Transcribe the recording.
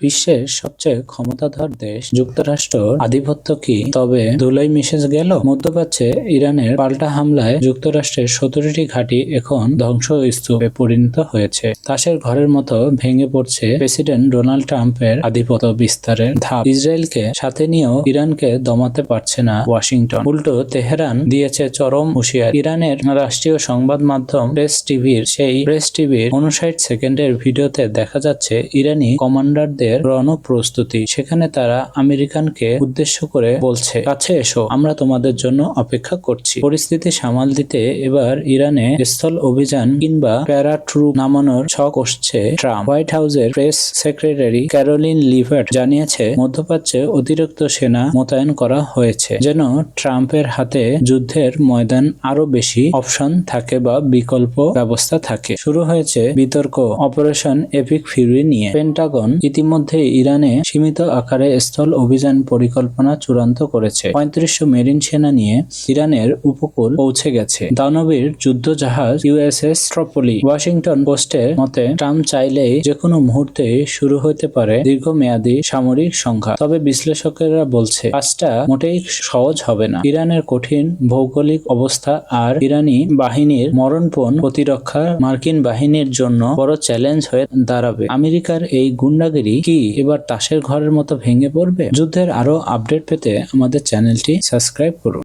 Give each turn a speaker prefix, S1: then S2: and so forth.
S1: বিশ্বের সবচেয়ে ক্ষমতাধর দেশ যুক্তরাষ্ট্র আধিপত্য কি তবে ধুলোয় মিশে গেল? মধ্যপ্রাচ্যে ইরানের পাল্টা হামলায় যুক্তরাষ্ট্রের 17টি ঘাঁটি এখন ধ্বংসস্তূপে পরিণত হয়েছে। তাসের ঘরের মতো ভেঙে পড়ছে প্রেসিডেন্ট ডোনাল্ড ট্রাম্পের আধিপত্য বিস্তারের ধাপ। ইসরায়েলকে সাথে নিয়েও ইরানকে দমাতে পারছে না ওয়াশিংটন। উল্টো তেহরান দিয়েছে চরম হুঁশিয়ারি। ইরানের রাষ্ট্রীয় সংবাদ মাধ্যম প্রেস টিভির 59 সেকেন্ডের ভিডিওতে দেখা যাচ্ছে ইরানি কমান্ডারদের রণপ্রস্তুতি। সেখানে তারা আমেরিকানকে উদ্দেশ্য করে বলছে, কাছে এসো, আমরা তোমাদের জন্য অপেক্ষা করছি। পরিস্থিতি সামাল দিতে এবার ইরানে স্থল অভিযান কিংবা প্যারাট্রুপ নামানোর ছক কষছে ট্রাম্প। হোয়াইট হাউসের প্রেস সেক্রেটারি ক্যারোলিন লিভার্ট জানিয়েছে, মধ্যপ্রাচ্যে অতিরিক্ত সেনা মোতায়েন করা হয়েছে যেন ট্রাম্পের হাতে যুদ্ধের ময়দান আরো বেশি অপশন থাকে বা বিকল্প ব্যবস্থা থাকে। শুরু হয়েছে বিতর্ক অপারেশন এপিক ফিউরি নিয়ে। পেন্টাগন ইতিমধ্যে ইরানে সীমিত আকারে স্থল অভিযান পরিকল্পনা চূড়ান্ত করেছে। 3500 মেরিন সেনা নিয়ে ইরানের উপকূল পৌঁছে গেছে। দানবীর যুদ্ধ জাহাজ ইউএসএস ট্রপোলি। ওয়াশিংটন পোস্টের মতে, ট্রাম্প চাইলেই যেকোনো মুহূর্তে শুরু হতে পারে দীর্ঘমেয়াদী সামরিক সংঘাত। তবে বিশ্লেষকেরা বলছে কাজটা মোটেই সহজ হবে না। ইরানের কঠিন ভৌগোলিক অবস্থা আর ইরানি বাহিনীর মরণপণ প্রতিরক্ষা মার্কিন বাহিনীর জন্য বড় চ্যালেঞ্জ হয়ে দাঁড়াবে। আমেরিকার এই গুন্ডাগিরি কি এবার তাসের ঘরের মতো ভেঙে পড়বে? যুদ্ধের আরো আপডেট পেতে আমাদের চ্যানেলটি সাবস্ক্রাইব করুন।